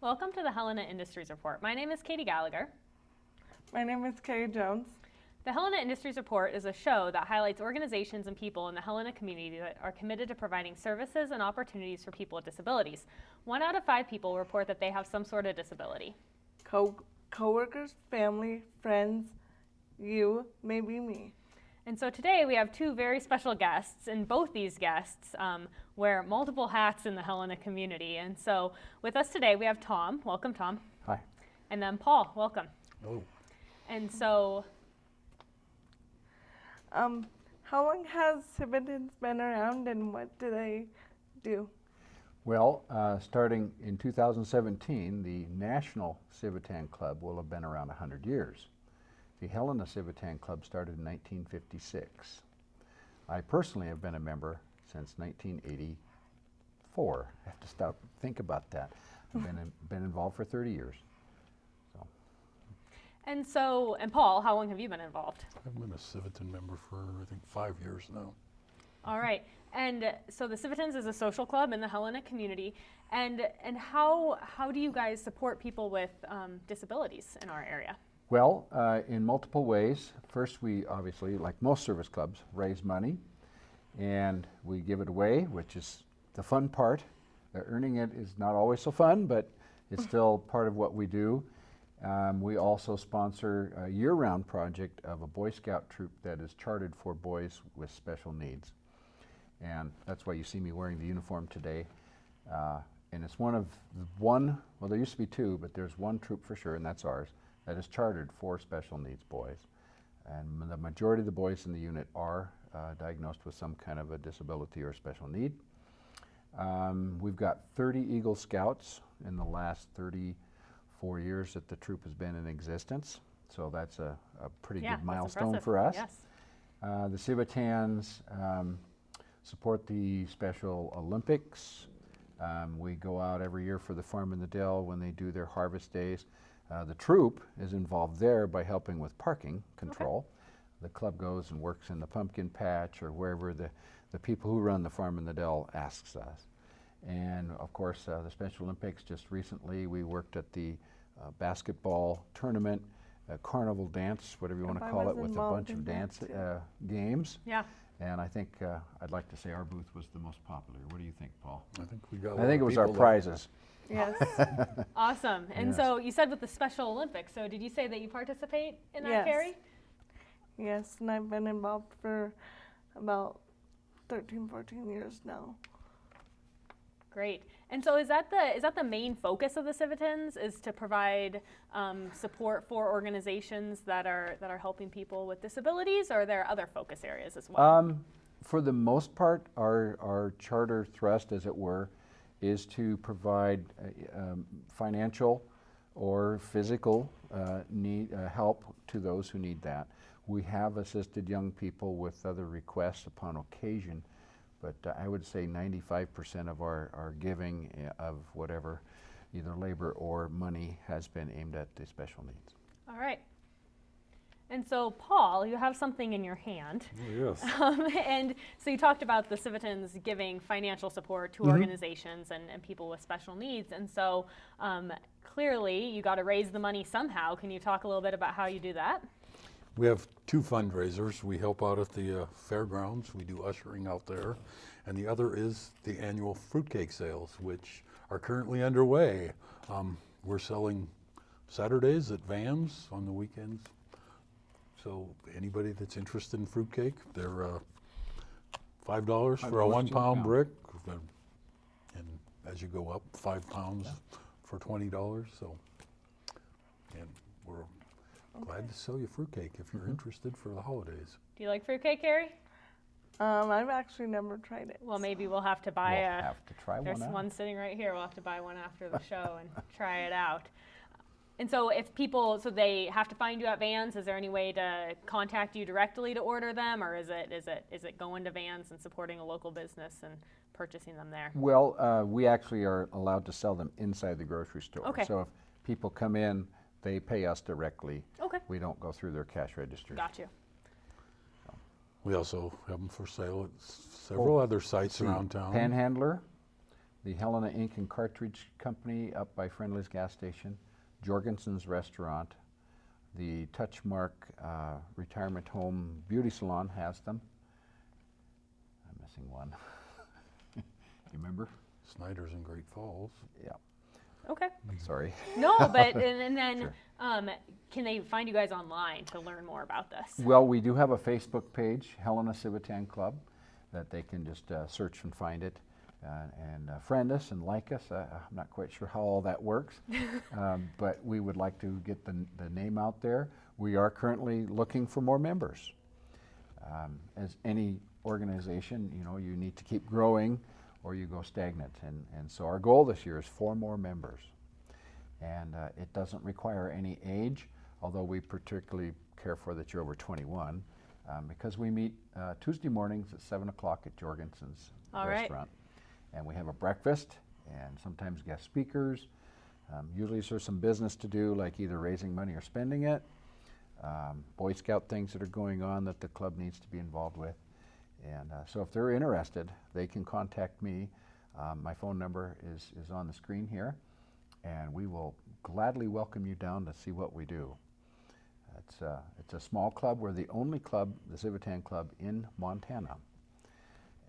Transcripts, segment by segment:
Welcome to the Helena Industries Report. My name is Katie Gallagher. My name is Carrie Jones. The Helena Industries Report is a show that highlights organizations and people in the Helena community that are committed to providing services and opportunities for people with disabilities. 1 out of 5 people report that they have some sort of disability. Coworkers, family, friends, you, maybe me. And so today we have 2 very special guests, and both these guests wear multiple hats in the Helena community. And so with us today we have Tom. Welcome, Tom. Hi. And then Paul. Welcome. Hello. And so how long has Civitans been around and what do they do? Well, starting in 2017, the National Civitan Club will have been around 100 years. The Helena Civitans Club started in 1956. I personally have been a member since 1984. I have to stop think about that. I've been involved for 30 years. And Paul, how long have you been involved? I've been a Civitan member for, I think, 5 years now. All right. And so the Civitans is a social club in the Helena community. And how do you guys support people with disabilities in our area? Well, in multiple ways. First, we obviously, like most service clubs, raise money, and we give it away, which is the fun part. Earning it is not always so fun, but it's still part of what we do. We also sponsor a year-round project of a Boy Scout troop that is chartered for boys with special needs. And that's why you see me wearing the uniform today. And it's well, there used to be 2, but there's one troop for sure, and that's ours, that is chartered for special needs boys. And the majority of the boys in the unit are diagnosed with some kind of a disability or special need. We've got 30 Eagle Scouts in the last 34 years that the troop has been in existence. So that's a pretty good milestone for us. Yes. The Civitans support the Special Olympics. We go out every year for the Farm in the Dell when they do their harvest days. The troop is involved there by helping with parking control. Okay. The club goes and works in the pumpkin patch or wherever the people who run the Farm in the Dell asks us. And of course, the Special Olympics, just recently we worked at the basketball tournament, carnival dance, whatever you want to call it, with a bunch of dance games. Yeah. And I think I'd like to say our booth was the most popular. What do you think, Paul? I think we got. I think it was our prizes. Yes. Awesome. And Yes. so you said with the Special Olympics, so did you say that you participate in that, Yes. Carrie? Yes, and I've been involved for about 13, 14 years now. Great. And so is that the main focus of the Civitans, is to provide support for organizations that are helping people with disabilities, or are there other focus areas as well? For the most part, our charter thrust, as it were, is to provide financial or physical help to those who need that. We have assisted young people with other requests upon occasion, but I would say 95% of our giving of whatever, either labor or money, has been aimed at the special needs. All right. And so, Paul, you have something in your hand. Oh, yes. And so you talked about the Civitans giving financial support to organizations and people with special needs. And so clearly you got to raise the money somehow. Can you talk a little bit about how you do that? We have 2 fundraisers. We help out at the fairgrounds. We do ushering out there. And the other is the annual Fruitcake sales, which are currently underway. We're selling Saturdays at Vans, on the weekends. So anybody that's interested in fruitcake, they're $5 for a 1 pound brick. And as you go up, 5 pounds for $20. So, and we're glad to sell you fruitcake if you're interested for the holidays. Do you like fruitcake, Carrie? I've actually never tried it. Well, maybe we'll have to buy We'll have to try there's one out. one sitting right here. We'll have to buy one after the show and try it out. And so if people, so they have to find you at Vans, is there any way to contact you directly to order them, or is it going to Vans and supporting a local business and purchasing them there? Well, we actually are allowed to sell them inside the grocery store. Okay. So if people come in, they pay us directly. Okay. We don't go through their cash register. Got you. We also have them for sale at several other sites around town. Panhandler, the Helena Ink and Cartridge Company up by Friendly's gas station, Jorgensen's Restaurant, the Touchmark Retirement Home Beauty Salon has them. I'm missing one. You remember? Snyder's in Great Falls. Yeah, Okay. sorry. No, but and then Sure. can they find you guys online to learn more about this? Well, we do have a Facebook page, Helena Civitans Club, that they can just search and find it and friend us and like us. I'm not quite sure how all that works, but we would like to get the name out there. We are currently looking for more members. As any organization, you know, you need to keep growing or you go stagnant. And so our goal this year is 4 more members. And it doesn't require any age, although we particularly care for that you're over 21, because we meet Tuesday mornings at 7 o'clock at Jorgensen's All right. restaurant. And we have a breakfast and sometimes guest speakers. Usually there's some business to do, like either raising money or spending it. Boy Scout things that are going on that the club needs to be involved with. And so if they're interested, they can contact me. My phone number is on the screen here, and we will gladly welcome you down to see what we do. It's a small club. We're the only club, the Civitans Club, in Montana.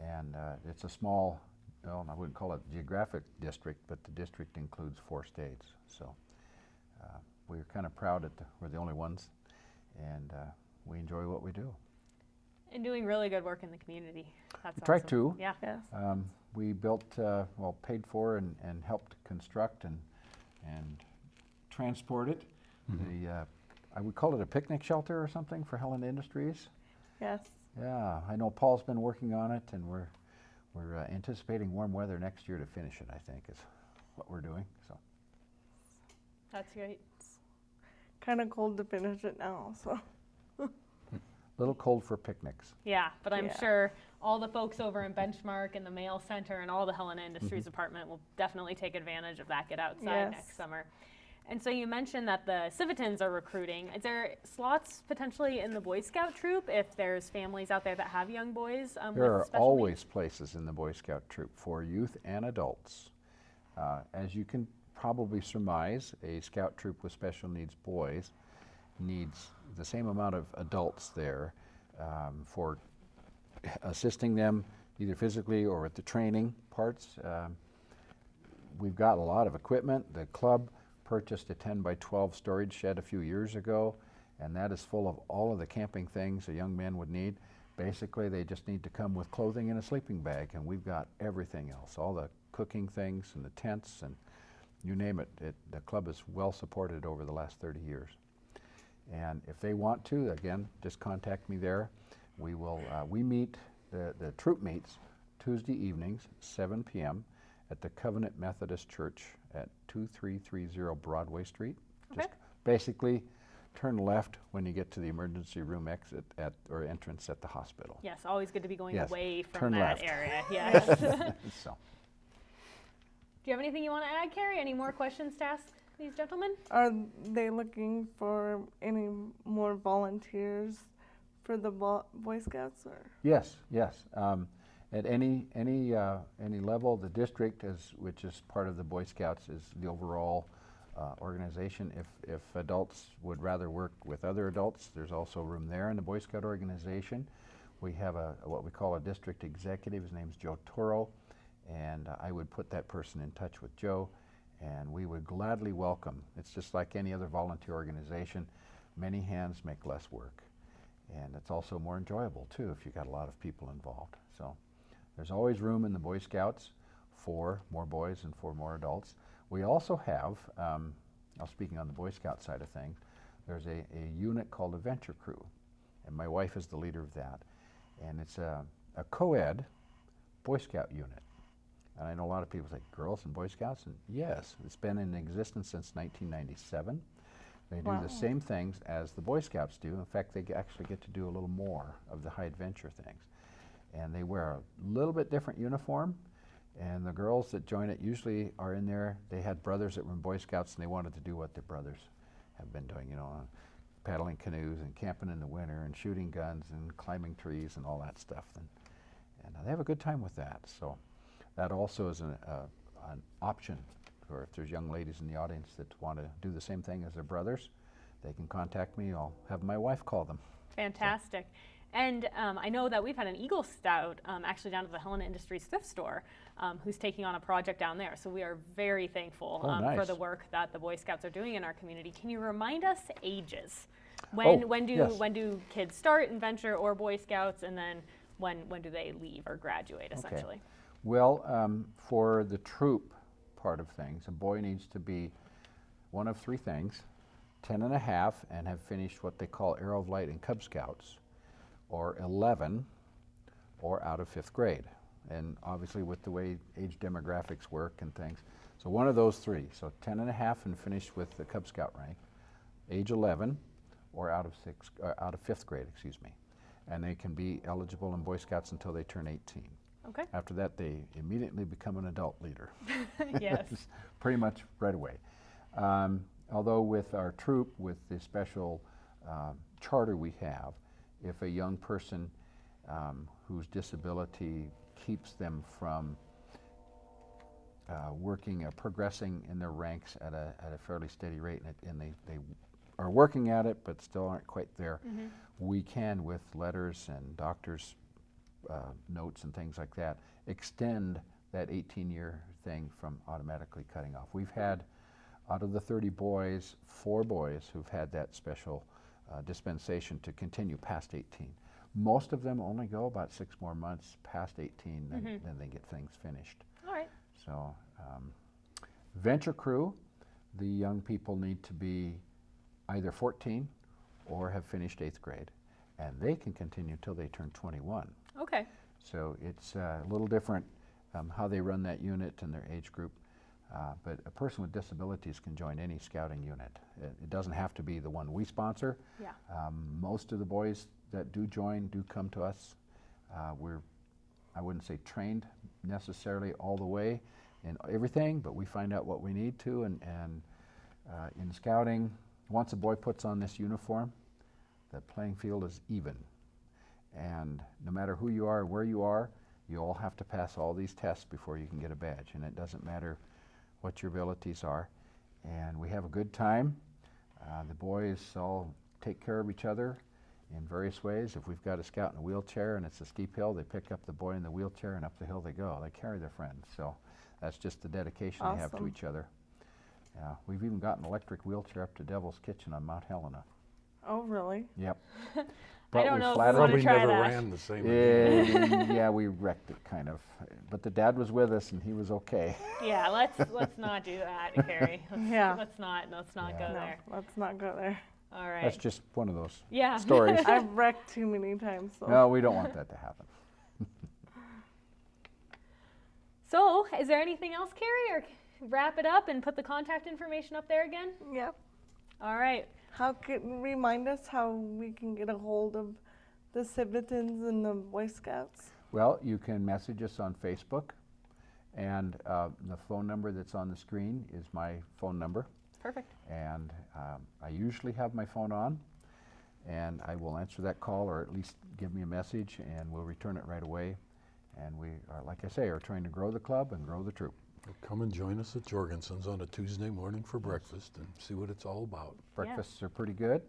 And it's a small, well, I wouldn't call it geographic district, but the district includes 4 states. So we're kind of proud that we're the only ones, and we enjoy what we do. And doing really good work in the community. That's We try awesome. to. Yeah. Yes. We built, well, paid for and helped construct and transport it. I would call it a picnic shelter or something for Helena Industries. Yes. Yeah, I know Paul's been working on it, and we're anticipating warm weather next year to finish it, I think, is what we're doing. So That's great. Kind of cold to finish it now, so. a little cold for picnics. Yeah, but I'm Yeah. sure all the folks over in Benchmark and the Mail Center and all the Helena Industries Department will definitely take advantage of that, get outside Yes. next summer. And so you mentioned that the Civitans are recruiting. Is there slots potentially in the Boy Scout troop if there's families out there that have young boys There with are special always needs? places in the Boy Scout troop for youth and adults. As you can probably surmise, a scout troop with special needs boys needs the same amount of adults there for assisting them either physically or with the training parts. We've got a lot of equipment. The club purchased a 10 by 12 storage shed a few years ago, and that is full of all of the camping things a young man would need. Basically, they just need to come with clothing and a sleeping bag, and we've got everything else, all the cooking things and the tents and you name it. The club is well supported over the last 30 years. And if they want to, again, just contact me there. We will. We meet, the troop meets Tuesday evenings, 7 p.m. at the Covenant Methodist Church at 2330 Broadway Street. Okay. Just basically turn left when you get to the emergency room exit or entrance at the hospital. Yes, always good to be going Yes, away from turn that left. area. Yes. Do So, you have anything you want to add, Carrie? Any more questions to ask these gentlemen? Are they looking for any more volunteers for the Boy Scouts, or? yes. At any level, the district, which is part of the Boy Scouts, is the overall organization. If adults would rather work with other adults, there's also room there in the Boy Scout organization. We have what we call a district executive. His name's Joe Toro, and I would put that person in touch with Joe, and we would gladly welcome. It's just like any other volunteer organization. Many hands make less work, and it's also more enjoyable too if you've got a lot of people involved. So there's always room in the Boy Scouts for more boys and for more adults. We also have, now speaking on the Boy Scout side of things, there's a unit called a Venture Crew, and my wife is the leader of that. And it's a co-ed Boy Scout unit. And I know a lot of people say, girls and Boy Scouts? And yes, it's been in existence since 1997. They do Wow. the same things as the Boy Scouts do. In fact, they actually get to do a little more of the high adventure things. And they wear a little bit different uniform. And the girls that join it usually are in there. They had brothers that were in Boy Scouts, and they wanted to do what their brothers have been doing, you know, paddling canoes and camping in the winter and shooting guns and climbing trees and all that stuff. And they have a good time with that. So that also is a an option, or if there's young ladies in the audience that want to do the same thing as their brothers, they can contact me. I'll have my wife call them. Fantastic. And I know that we've had an Eagle Scout actually down at the Helena Industries thrift store who's taking on a project down there. So we are very thankful nice. for the work that the Boy Scouts are doing in our community. Can you remind us ages? When do kids start and venture, or Boy Scouts, and then when do they leave or graduate, essentially? Okay. Well, for the troop part of things, a boy needs to be one of three things: 10 and a half and have finished what they call Arrow of Light and Cub Scouts, or 11, or out of 5th grade. And obviously with the way age demographics work and things, so one of those three. So 10 and a half and finished with the Cub Scout rank, age 11, or out of 5th grade, excuse me. And they can be eligible in Boy Scouts until they turn 18. Okay. After that, they immediately become an adult leader. Yes. Pretty much right away. Although with our troop, with the special charter we have, if a young person whose disability keeps them from working or progressing in their ranks at a fairly steady rate, and they are working at it but still aren't quite there, we can, with letters and doctors' notes and things like that, extend that 18-year thing from automatically cutting off. We've had, out of the 30 boys, 4 boys who've had that special dispensation to continue past 18. Most of them only go about 6 more months past 18, then they get things finished. All right. So, venture crew, the young people need to be either 14 or have finished 8th grade, and they can continue till they turn 21. Okay. So it's a little different how they run that unit and their age group. But a person with disabilities can join any scouting unit. It doesn't have to be the one we sponsor. Yeah. Most of the boys that do join do come to us. We're, I wouldn't say trained necessarily all the way in everything, but we find out what we need to. And in scouting, once a boy puts on this uniform, the playing field is even. And no matter who you are, where you are, you all have to pass all these tests before you can get a badge. And it doesn't matter what your abilities are. And we have a good time. The boys all take care of each other in various ways. If we've got a scout in a wheelchair and it's a steep hill, they pick up the boy in the wheelchair and up the hill they go. They carry their friends. So that's just the dedication they have to each other. We've even got an electric wheelchair up to Devil's Kitchen on Mount Helena. Oh, really? Yep. I don't know if we flattered- want to Probably try never that. ran the same again. Yeah, we wrecked it kind of. But the dad was with us and he was okay. Yeah, let's not do that, Carrie. Yeah. Let's not Yeah. go No, there. let's not go there. All right. That's just one of those Yeah. stories. I've wrecked too many times. So. No, we don't want that to happen. So, is there anything else, Carrie, or wrap it up and put the contact information up there again? Yep. All right. How can remind us how we can get a hold of the Civitans and the Boy Scouts? Well, you can message us on Facebook, and the phone number that's on the screen is my phone number. Perfect. And I usually have my phone on, and I will answer that call, or at least give me a message, and we'll return it right away. And we are, like I say, are trying to grow the club and grow the troop. Come and join us at Jorgensen's on a Tuesday morning for breakfast and see what it's all about. Breakfasts are pretty good.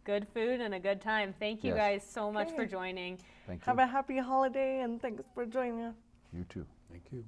Good food and a good time. Thank you Yes. guys so much for Okay. joining. Thank you. Have a happy holiday and thanks for joining us. You too. Thank you.